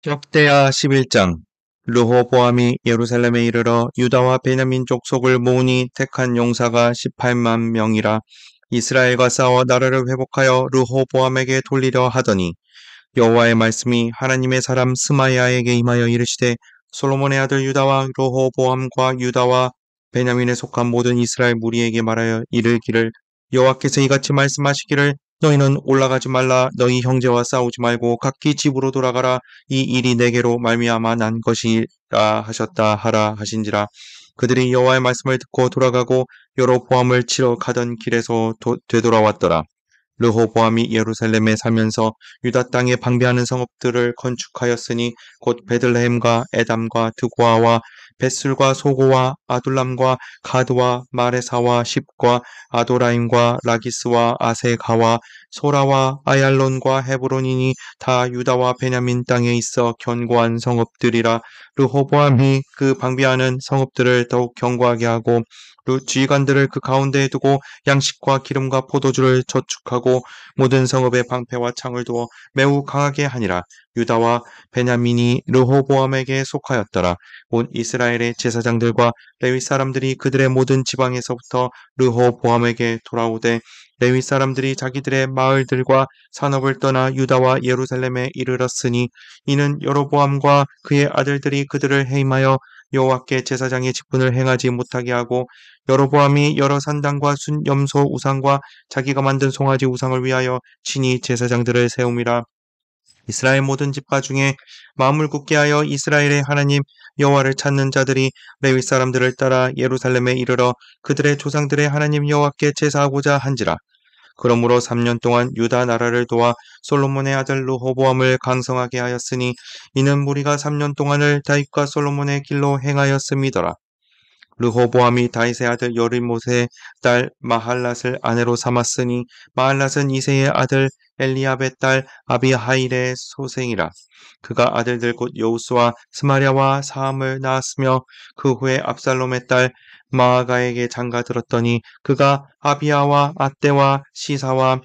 역대하 11장 르호보암이 예루살렘에 이르러 유다와 베냐민 족속을 모으니 택한 용사가 18만 명이라. 이스라엘과 싸워 나라를 회복하여 르호보암에게 돌리려 하더니 여호와의 말씀이 하나님의 사람 스마야에게 임하여 이르시되, 솔로몬의 아들 유다와 르호보암과 유다와 베냐민에 속한 모든 이스라엘 무리에게 말하여 이르기를, 여호와께서 이같이 말씀하시기를, 너희는 올라가지 말라. 너희 형제와 싸우지 말고 각기 집으로 돌아가라. 이 일이 내게로 말미암아 난 것이라 하셨다 하라 하신지라. 그들이 여호와의 말씀을 듣고 돌아가고 여로보암을 치러 가던 길에서 되돌아왔더라. 르호보암이 예루살렘에 살면서 유다 땅에 방비하는 성읍들을 건축하였으니 곧 베들레헴과 에담과 드고아와 벳술과 소고와 아둘람과 가드와 마레사와 십과 아도라임과 라기스와 아세가와 소라와 아얄론과 헤브론이니 다 유다와 베냐민 땅에 있어 견고한 성읍들이라. 르호보암이 그 방비하는 성읍들을 더욱 견고하게 하고 지휘관들을 그 가운데에 두고 양식과 기름과 포도주를 저축하고 모든 성읍에 방패와 창을 두어 매우 강하게 하니라. 유다와 베냐민이 르호보암에게 속하였더라. 온 이스라엘의 제사장들과 레위 사람들이 그들의 모든 지방에서부터 르호보암에게 돌아오되, 레위 사람들이 자기들의 마을들과 산업을 떠나 유다와 예루살렘에 이르렀으니, 이는 여로보암과 그의 아들들이 그들을 해임하여 여호와께 제사장의 직분을 행하지 못하게 하고, 여로보암이 여러 산당과 순염소 우상과 자기가 만든 송아지 우상을 위하여 친히 제사장들을 세움이라. 이스라엘 모든 집파 중에 마음을 굳게 하여 이스라엘의 하나님 여호와를 찾는 자들이 레위 사람들을 따라 예루살렘에 이르러 그들의 조상들의 하나님 여호와께 제사하고자 한지라. 그러므로 3년 동안 유다 나라를 도와 솔로몬의 아들 르호보암을 강성하게 하였으니, 이는 무리가 3년 동안을 다윗과 솔로몬의 길로 행하였음이더라. 르호보암이 다윗의 아들 여리못의 딸 마할랏을 아내로 삼았으니, 마할랏은 이새의 아들 엘리압의 딸 아비하일의 소생이라. 그가 아들들 곧 여우스와 스마랴와 사함을 낳았으며, 그 후에 압살롬의 딸 마아가에게 장가 들었더니 그가 아비야와 아떼와 시사와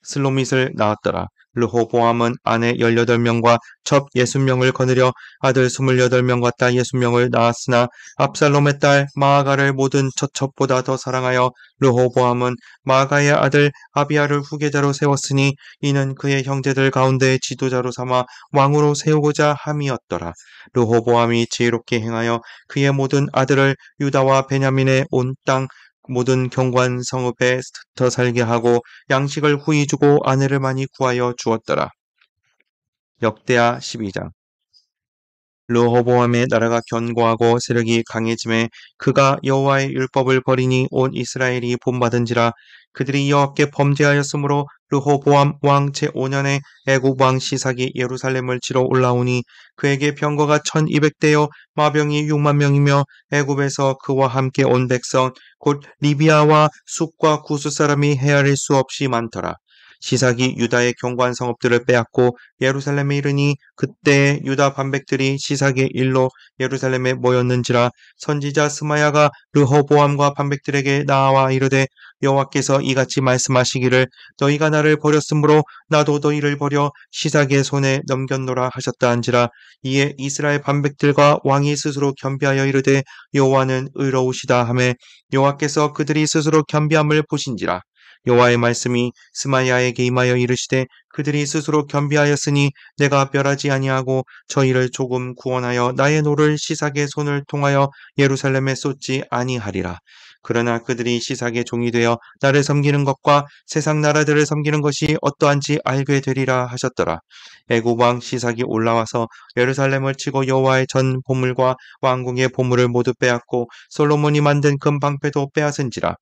슬로밋을 낳았더라. 르호보암은 아내 18명과 첩 60명을 거느려 아들 28명과 딸 60명을 낳았으나, 압살롬의 딸 마아가를 모든 처첩보다 더 사랑하여 르호보암은 마아가의 아들 아비야를 후계자로 세웠으니, 이는 그의 형제들 가운데 지도자로 삼아 왕으로 세우고자 함이었더라. 르호보암이 지혜롭게 행하여 그의 모든 아들을 유다와 베냐민의 온 땅 모든 견고한 성읍에 흩어 살게 하고 양식을 후히 주고 아내를 많이 구하여 주었더라. 역대하 12장. 르호보암의 나라가 견고하고 세력이 강해짐에 그가 여호와의 율법을 버리니 온 이스라엘이 본받은지라. 그들이 여호와께 범죄하였으므로 르호보암 왕 제5년에 애굽 왕 시삭이 예루살렘을 치러 올라오니, 그에게 병거가 1200대여 마병이 6만 명이며, 애굽에서 그와 함께 온 백성 곧 리비아와 숫과 구스 사람이 헤아릴 수 없이 많더라. 시삭이 유다의 견고한 성읍들을 빼앗고 예루살렘에 이르니, 그때 유다 반백들이 시삭의 일로 예루살렘에 모였는지라. 선지자 스마야가 르호보암과 반백들에게 나와 이르되, 여호와께서 이같이 말씀하시기를, 너희가 나를 버렸으므로 나도 너희를 버려 시삭의 손에 넘겼노라 하셨다 한지라. 이에 이스라엘 반백들과 왕이 스스로 겸비하여 이르되, 여호와는 의로우시다 하매 여호와께서 그들이 스스로 겸비함을 보신지라. 여호와의 말씀이 스마야에게 임하여 이르시되, 그들이 스스로 겸비하였으니 내가 멸하지 아니하고 저희를 조금 구원하여 나의 노를 시삭의 손을 통하여 예루살렘에 쏟지 아니하리라. 그러나 그들이 시삭의 종이 되어 나를 섬기는 것과 세상 나라들을 섬기는 것이 어떠한지 알게 되리라 하셨더라. 애굽 왕 시삭이 올라와서 예루살렘을 치고 여호와의 전 보물과 왕궁의 보물을 모두 빼앗고 솔로몬이 만든 금 방패도 빼앗은지라.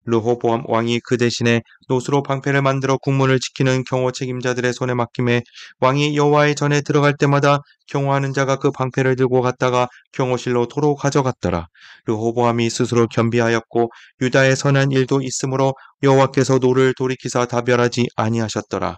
르호보암 왕이 그 대신에 노수로 방패를 만들어 국문을 지키는 경호 책임자들의 손에 맡김에, 왕이 여호와의 전에 들어갈 때마다 경호하는 자가 그 방패를 들고 갔다가 경호실로 도로 가져갔더라. 르호보암이 스스로 겸비하였고 유다의 선한 일도 있으므로 여호와께서 노를 돌이키사 다 멸하지 아니하셨더라.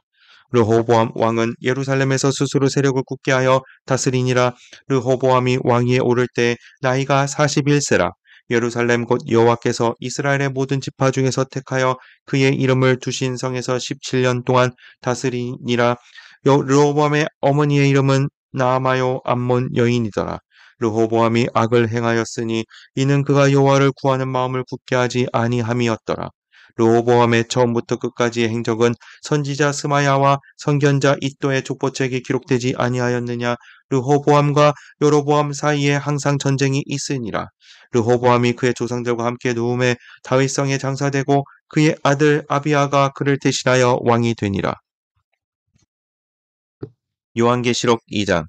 르호보암 왕은 예루살렘에서 스스로 세력을 굳게 하여 다스리니라. 르호보암이 왕위에 오를 때 나이가 41세라. 예루살렘 곧 여호와께서 이스라엘의 모든 지파 중에서 택하여 그의 이름을 두신 성에서 17년 동안 다스리니라. 르호보암의 어머니의 이름은 나아마요 암몬 여인이더라. 르호보암이 악을 행하였으니 이는 그가 여호와를 구하는 마음을 굳게 하지 아니함이었더라. 르호보암의 처음부터 끝까지의 행적은 선지자 스마야와 선견자 이도의 족보책에 기록되지 아니하였느냐. 르호보암과 여로보암 사이에 항상 전쟁이 있으니라. 르호보암이 그의 조상들과 함께 누움에 다윗성에 장사되고 그의 아들 아비아가 그를 대신하여 왕이 되니라. 요한계시록 2장.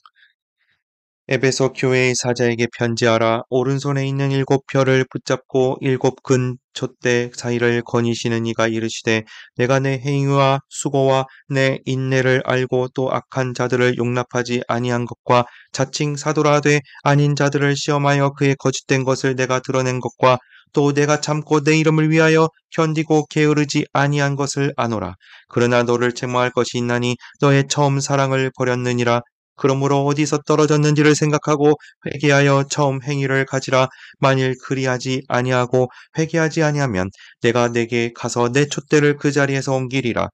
에베소 교회의 사자에게 편지하라. 오른손에 있는 7별을 붙잡고 7근 촛대 사이를 거니시는 이가 이르시되 내가 내 행위와 수고와 내 인내를 알고 또 악한 자들을 용납하지 아니한 것과 자칭 사도라 되 아닌 자들을 시험하여 그의 거짓된 것을 내가 드러낸 것과 또 내가 참고 내 이름을 위하여 견디고 게으르지 아니한 것을 아노라. 그러나 너를 책망할 것이 있나니 너의 처음 사랑을 버렸느니라. 그러므로 어디서 떨어졌는지를 생각하고 회개하여 처음 행위를 가지라. 만일 그리하지 아니하고 회개하지 아니하면 내가 내게 가서 내 촛대를 그 자리에서 옮기리라.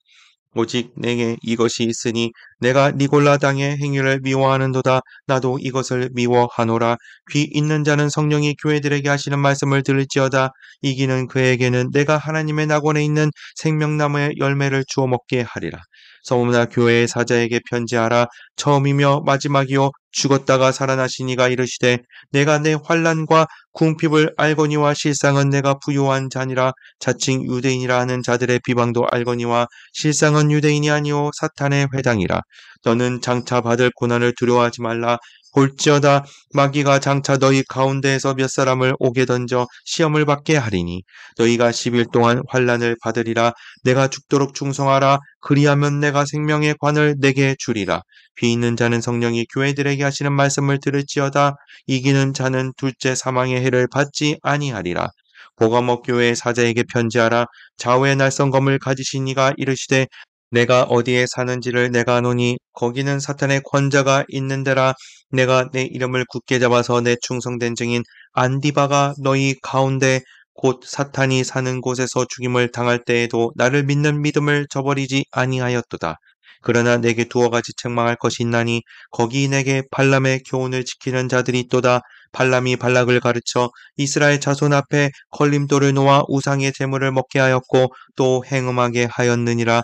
오직 내게 이것이 있으니 내가 니골라 당의 행위를 미워하는도다. 나도 이것을 미워하노라. 귀 있는 자는 성령이 교회들에게 하시는 말씀을 들을지어다. 이기는 그에게는 내가 하나님의 낙원에 있는 생명나무의 열매를 주워 먹게 하리라. 서문나 교회의 사자에게 편지하라. 처음이며 마지막이요 죽었다가 살아나신 이가 이르시되 내가 내 환난과 궁핍을 알거니와 실상은 내가 부요한 자니라. 자칭 유대인이라 하는 자들의 비방도 알거니와 실상은 유대인이 아니오 사탄의 회당이라. 너는 장차 받을 고난을 두려워하지 말라. 볼지어다 마귀가 장차 너희 가운데에서 몇 사람을 옥에 던져 시험을 받게 하리니 너희가 10일 동안 환난을 받으리라. 내가 죽도록 충성하라. 그리하면 내가 생명의 관을 내게 주리라. 귀 있는 자는 성령이 교회들에게 하시는 말씀을 들을지어다. 이기는 자는 둘째 사망의 해를 받지 아니하리라. 보가목 교회의 사자에게 편지하라. 좌우의 날성검을 가지신 이가 이르시되 내가 어디에 사는지를 내가 아노니 거기는 사탄의 권자가 있는 데라. 내가 내 이름을 굳게 잡아서 내 충성된 증인 안디바가 너희 가운데 곧 사탄이 사는 곳에서 죽임을 당할 때에도 나를 믿는 믿음을 저버리지 아니하였도다. 그러나 내게 두어 가지 책망할 것이 있나니 거기 내게 발람의 교훈을 지키는 자들이 있도다. 발람이 발락을 가르쳐 이스라엘 자손 앞에 걸림돌을 놓아 우상의 제물을 먹게 하였고 또 행음하게 하였느니라.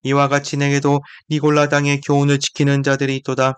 이와 같이 내게도 니골라 당의 교훈을 지키는 자들이 있도다.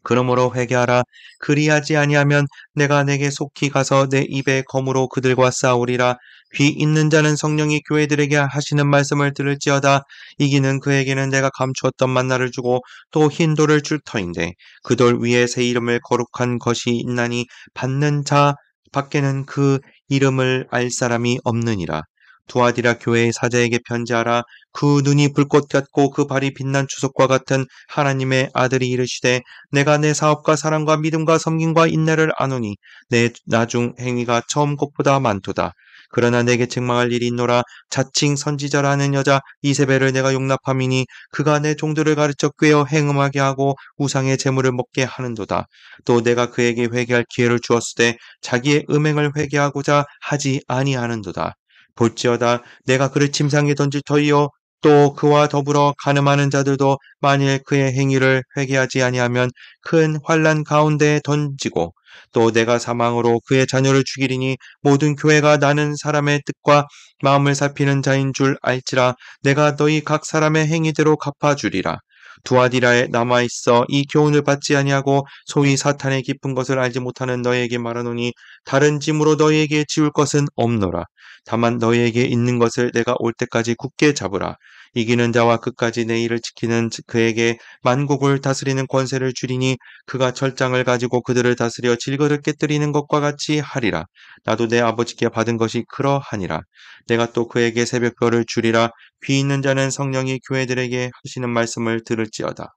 그러므로 회개하라. 그리하지 아니하면 내가 내게 속히 가서 내 입에 검으로 그들과 싸우리라. 귀 있는 자는 성령이 교회들에게 하시는 말씀을 들을지어다. 이기는 그에게는 내가 감추었던 만나를 주고 또 흰 돌을 줄 터인데 그 돌 위에 새 이름을 거룩한 것이 있나니 받는 자 밖에는 그 이름을 알 사람이 없느니라. 두아디라 교회의 사자에게 편지하라. 그 눈이 불꽃 같고 그 발이 빛난 주석과 같은 하나님의 아들이 이르시되 내가 내 사업과 사랑과 믿음과 섬김과 인내를 아노니 내 나중 행위가 처음 것보다 많도다. 그러나 내게 책망할 일이 있노라. 자칭 선지자라는 여자 이세벨을 내가 용납함이니 그가 내 종들을 가르쳐 꿰어 행음하게 하고 우상의 재물을 먹게 하는도다. 또 내가 그에게 회개할 기회를 주었으되 자기의 음행을 회개하고자 하지 아니하는도다. 볼지어다 내가 그를 침상에 던질 터이요 또 그와 더불어 간음하는 자들도 만일 그의 행위를 회개하지 아니하면 큰 환난 가운데에 던지고 또 내가 사망으로 그의 자녀를 죽이리니 모든 교회가 나는 사람의 뜻과 마음을 살피는 자인 줄 알지라. 내가 너희 각 사람의 행위대로 갚아주리라. 두아디라에 남아있어 이 교훈을 받지 아니하고 소위 사탄의 깊은 것을 알지 못하는 너희에게 말하노니 다른 짐으로 너희에게 지울 것은 없노라. 다만 너희에게 있는 것을 내가 올 때까지 굳게 잡으라. 이기는 자와 끝까지 내 일을 지키는 그에게 만국을 다스리는 권세를 주리니 그가 철장을 가지고 그들을 다스려 질거를 깨뜨리는 것과 같이 하리라. 나도 내 아버지께 받은 것이 그러하니라. 내가 또 그에게 새벽별을 주리라. 귀 있는 자는 성령이 교회들에게 하시는 말씀을 들을지어다.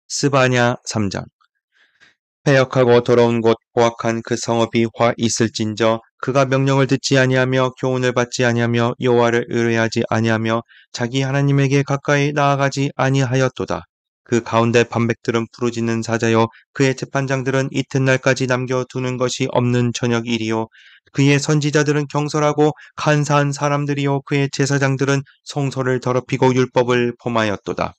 스바냐 3장. 패역하고 더러운 곳 고악한 그 성읍이 화 있을진저 그가 명령을 듣지 아니하며 교훈을 받지 아니하며 여호와를 의뢰하지 아니하며 자기 하나님에게 가까이 나아가지 아니하였도다. 그 가운데 반백들은 부르짖는 사자요 그의 재판장들은 이튿날까지 남겨두는 것이 없는 저녁 일이요 그의 선지자들은 경솔하고 간사한 사람들이요 그의 제사장들은 성소를 더럽히고 율법을 범하였도다.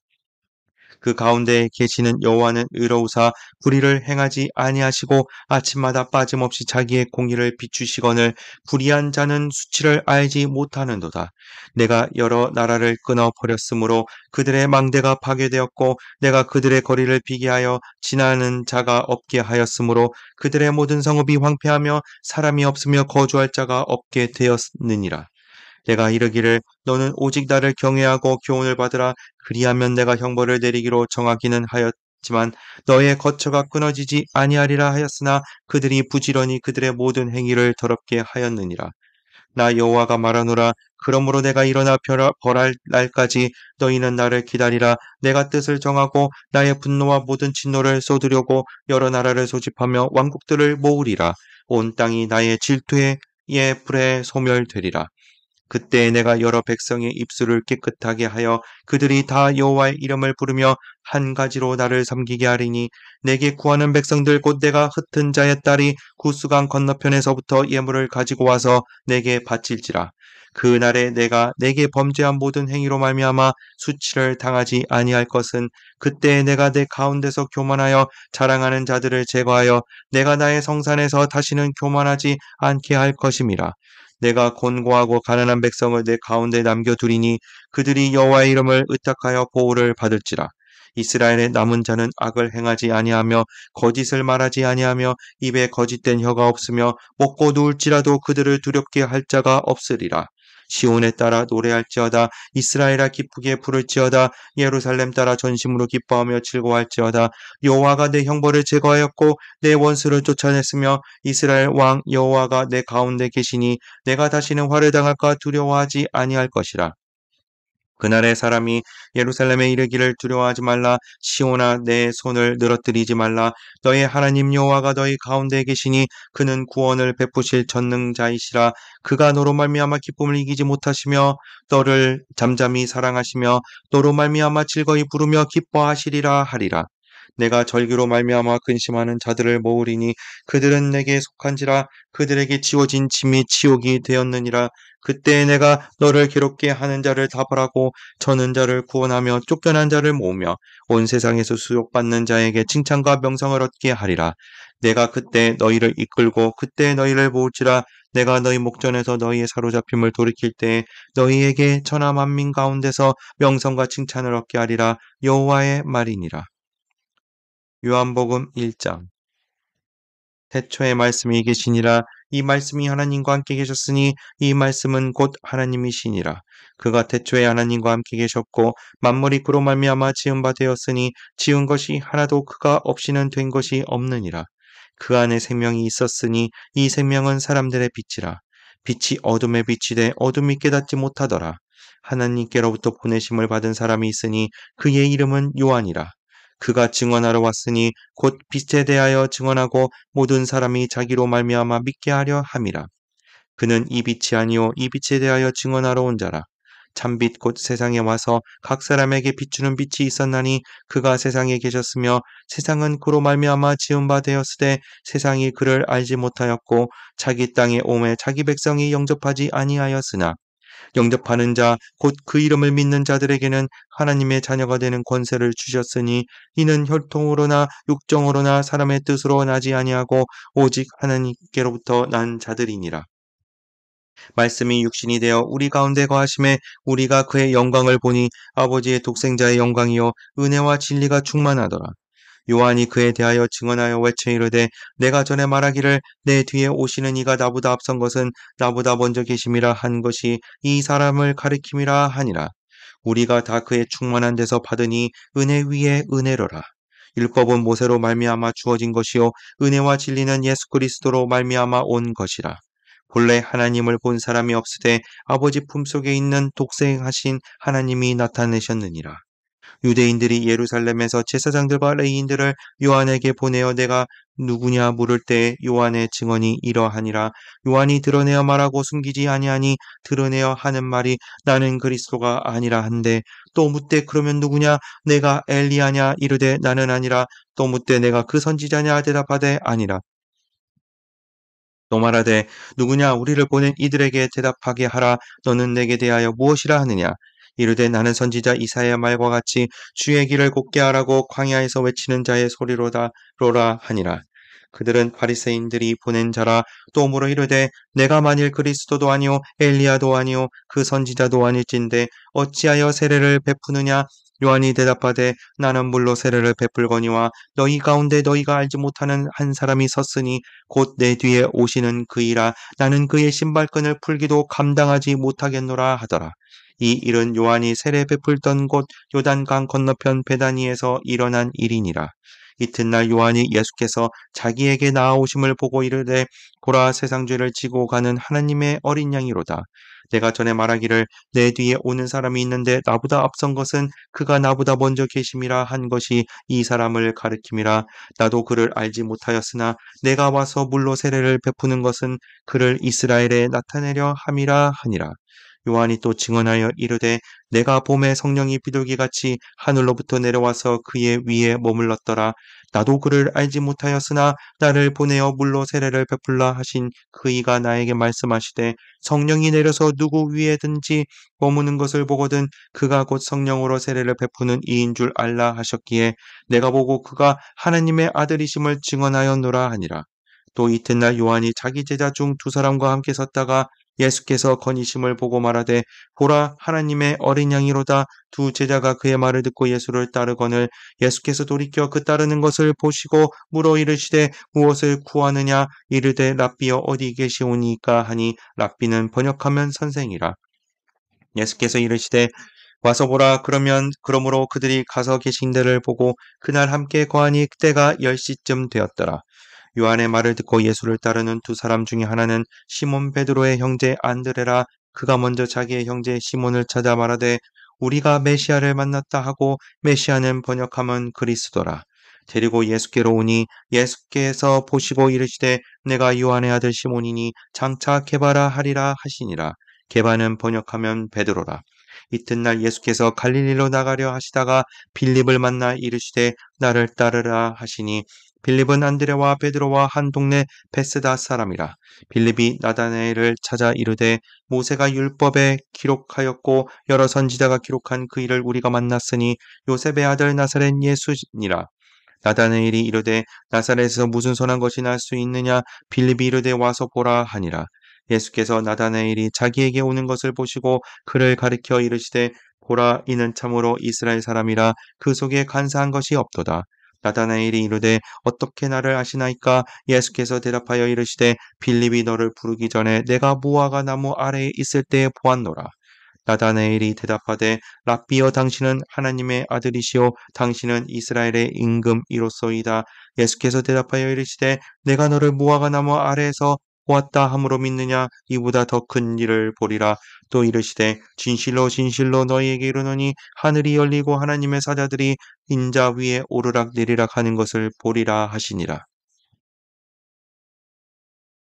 그 가운데에 계시는 여호와는 의로우사 불의를 행하지 아니하시고 아침마다 빠짐없이 자기의 공의를 비추시거늘 불의한 자는 수치를 알지 못하는도다. 내가 여러 나라를 끊어 버렸으므로 그들의 망대가 파괴되었고 내가 그들의 거리를 비게 하여 지나는 자가 없게 하였으므로 그들의 모든 성읍이 황폐하며 사람이 없으며 거주할 자가 없게 되었느니라. 내가 이르기를 너는 오직 나를 경외하고 교훈을 받으라. 그리하면 내가 형벌을 내리기로 정하기는 하였지만 너의 거처가 끊어지지 아니하리라 하였으나 그들이 부지런히 그들의 모든 행위를 더럽게 하였느니라. 나 여호와가 말하노라. 그러므로 내가 일어나 벌할 날까지 너희는 나를 기다리라. 내가 뜻을 정하고 나의 분노와 모든 진노를 쏟으려고 여러 나라를 소집하며 왕국들을 모으리라. 온 땅이 나의 질투의 불에 소멸되리라. 그때 내가 여러 백성의 입술을 깨끗하게 하여 그들이 다 여호와의 이름을 부르며 한 가지로 나를 섬기게 하리니 내게 구하는 백성들 곧 내가 흩은 자의 딸이 구스강 건너편에서부터 예물을 가지고 와서 내게 바칠지라. 그날에 내가 내게 범죄한 모든 행위로 말미암아 수치를 당하지 아니할 것은 그때 내가 내 가운데서 교만하여 자랑하는 자들을 제거하여 내가 나의 성산에서 다시는 교만하지 않게 할 것임이라. 내가 곤고하고 가난한 백성을 내 가운데 남겨두리니 그들이 여호와의 이름을 의탁하여 보호를 받을지라. 이스라엘의 남은 자는 악을 행하지 아니하며 거짓을 말하지 아니하며 입에 거짓된 혀가 없으며 먹고 누울지라도 그들을 두렵게 할 자가 없으리라. 시온에 따라 노래할지어다. 이스라엘아 기쁘게 부를지어다. 예루살렘 따라 전심으로 기뻐하며 즐거워할지어다. 여호와가 내 형벌을 제거하였고 내 원수를 쫓아냈으며 이스라엘 왕 여호와가 내 가운데 계시니 내가 다시는 화를 당할까 두려워하지 아니할 것이라. 그날의 사람이 예루살렘에 이르기를 두려워하지 말라. 시온아 내 손을 늘어뜨리지 말라. 너의 하나님 여호와가 너희 가운데 계시니 그는 구원을 베푸실 전능자이시라. 그가 너로 말미암아 기쁨을 이기지 못하시며 너를 잠잠히 사랑하시며 너로 말미암아 즐거이 부르며 기뻐하시리라 하리라. 내가 절기로 말미암아 근심하는 자들을 모으리니 그들은 내게 속한지라. 그들에게 지워진 짐이 치욕이 되었느니라. 그때 내가 너를 괴롭게 하는 자를 다 벌하고 저는 자를 구원하며 쫓겨난 자를 모으며 온 세상에서 수욕받는 자에게 칭찬과 명성을 얻게 하리라. 내가 그때 너희를 이끌고 그때 너희를 모을지라. 내가 너희 목전에서 너희의 사로잡힘을 돌이킬 때에 너희에게 천하 만민 가운데서 명성과 칭찬을 얻게 하리라. 여호와의 말이니라. 요한복음 1장. 태초에 말씀이 계시니라. 이 말씀이 하나님과 함께 계셨으니 이 말씀은 곧 하나님이시니라. 그가 태초에 하나님과 함께 계셨고 만물이 그로 말미암아 지은 바 되었으니 지은 것이 하나도 그가 없이는 된 것이 없느니라. 그 안에 생명이 있었으니 이 생명은 사람들의 빛이라. 빛이 어둠에 비치되 어둠이 깨닫지 못하더라. 하나님께로부터 보내심을 받은 사람이 있으니 그의 이름은 요한이라. 그가 증언하러 왔으니 곧 빛에 대하여 증언하고 모든 사람이 자기로 말미암아 믿게 하려 함이라. 그는 이 빛이 아니요 이 빛에 대하여 증언하러 온 자라. 참빛 곧 세상에 와서 각 사람에게 비추는 빛이 있었나니 그가 세상에 계셨으며 세상은 그로 말미암아 지은 바 되었으되 세상이 그를 알지 못하였고 자기 땅에 오매 자기 백성이 영접하지 아니하였으나 영접하는 자, 곧 그 이름을 믿는 자들에게는 하나님의 자녀가 되는 권세를 주셨으니 이는 혈통으로나 육정으로나 사람의 뜻으로 나지 아니하고 오직 하나님께로부터 난 자들이니라. 말씀이 육신이 되어 우리 가운데 거하심에 우리가 그의 영광을 보니 아버지의 독생자의 영광이요 은혜와 진리가 충만하더라. 요한이 그에 대하여 증언하여 외쳐 이르되 내가 전에 말하기를 내 뒤에 오시는 이가 나보다 앞선 것은 나보다 먼저 계심이라 한 것이 이 사람을 가리킴이라 하니라. 우리가 다 그의 충만한 데서 받으니 은혜 위에 은혜로라. 율법은 모세로 말미암아 주어진 것이요 은혜와 진리는 예수 그리스도로 말미암아 온 것이라. 본래 하나님을 본 사람이 없으되 아버지 품속에 있는 독생하신 하나님이 나타내셨느니라. 유대인들이 예루살렘에서 제사장들과 레위인들을 요한에게 보내어 내가 누구냐 물을 때 요한의 증언이 이러하니라. 요한이 드러내어 말하고 숨기지 아니하니 드러내어 하는 말이 나는 그리스도가 아니라 한데, 또 묻되 그러면 누구냐? 내가 엘리야냐? 이르되 나는 아니라. 또 묻되 내가 그 선지자냐? 대답하되 아니라. 또 말하되 누구냐? 우리를 보낸 이들에게 대답하게 하라. 너는 내게 대하여 무엇이라 하느냐? 이르되 나는 선지자 이사야의 말과 같이 주의 길을 곧게 하라고 광야에서 외치는 자의 소리로다 로라 하니라. 그들은 바리새인들이 보낸 자라. 또 물어 이르되 내가 만일 그리스도도 아니요 엘리야도 아니요 그 선지자도 아닐진데 어찌하여 세례를 베푸느냐? 요한이 대답하되 나는 물로 세례를 베풀거니와 너희 가운데 너희가 알지 못하는 한 사람이 섰으니 곧 내 뒤에 오시는 그이라. 나는 그의 신발끈을 풀기도 감당하지 못하겠노라 하더라. 이 일은 요한이 세례 베풀던 곳 요단강 건너편 베다니에서 일어난 일이니라. 이튿날 요한이 예수께서 자기에게 나아오심을 보고 이르되 보라, 세상 죄를 지고 가는 하나님의 어린 양이로다. 내가 전에 말하기를 내 뒤에 오는 사람이 있는데 나보다 앞선 것은 그가 나보다 먼저 계심이라 한 것이 이 사람을 가리킴이라. 나도 그를 알지 못하였으나 내가 와서 물로 세례를 베푸는 것은 그를 이스라엘에 나타내려 함이라 하니라. 요한이 또 증언하여 이르되 내가 봄에 성령이 비둘기같이 하늘로부터 내려와서 그의 위에 머물렀더라. 나도 그를 알지 못하였으나 나를 보내어 물로 세례를 베풀라 하신 그이가 나에게 말씀하시되 성령이 내려서 누구 위에든지 머무는 것을 보거든 그가 곧 성령으로 세례를 베푸는 이인 줄 알라 하셨기에 내가 보고 그가 하나님의 아들이심을 증언하였노라 하니라. 또 이튿날 요한이 자기 제자 중 두 사람과 함께 섰다가 예수께서 거니심을 보고 말하되 보라, 하나님의 어린 양이로다. 두 제자가 그의 말을 듣고 예수를 따르거늘 예수께서 돌이켜 그 따르는 것을 보시고 물어 이르시되 무엇을 구하느냐? 이르되 랍비여 어디 계시오니까 하니 랍비는 번역하면 선생이라. 예수께서 이르시되 와서 보라. 그러므로 그들이 가서 계신 데를 보고 그날 함께 거하니 그때가 10시쯤 되었더라. 요한의 말을 듣고 예수를 따르는 두 사람 중에 하나는 시몬 베드로의 형제 안드레라. 그가 먼저 자기의 형제 시몬을 찾아 말하되 우리가 메시아를 만났다 하고, 메시아는 번역하면 그리스도라. 데리고 예수께로 오니 예수께서 보시고 이르시되 내가 요한의 아들 시몬이니 장차 게바라 하리라 하시니라. 게바는 번역하면 베드로라. 이튿날 예수께서 갈릴리로 나가려 하시다가 빌립을 만나 이르시되 나를 따르라 하시니 빌립은 안드레와 베드로와 한 동네 베스다 사람이라. 빌립이 나다나엘을 찾아 이르되 모세가 율법에 기록하였고 여러 선지자가 기록한 그 일을 우리가 만났으니 요셉의 아들 나사렛 예수니라. 나다나엘이 이르되 나사렛에서 무슨 선한 것이 날 수 있느냐? 빌립이 이르되 와서 보라 하니라. 예수께서 나다나엘이 자기에게 오는 것을 보시고 그를 가리켜 이르시되 보라, 이는 참으로 이스라엘 사람이라. 그 속에 간사한 것이 없도다. 나다나엘이 이르되 어떻게 나를 아시나이까? 예수께서 대답하여 이르시되 빌립이 너를 부르기 전에 내가 무화과 나무 아래에 있을 때에 보았노라. 나다나엘이 대답하되 랍비여 당신은 하나님의 아들이시오 당신은 이스라엘의 임금이로소이다. 예수께서 대답하여 이르시되 내가 너를 무화과 나무 아래에서 보았다 함으로 믿느냐? 이보다 더 큰 일을 보리라. 또 이르시되 진실로 진실로 너희에게 이르노니 하늘이 열리고 하나님의 사자들이 인자 위에 오르락 내리락 하는 것을 보리라 하시니라.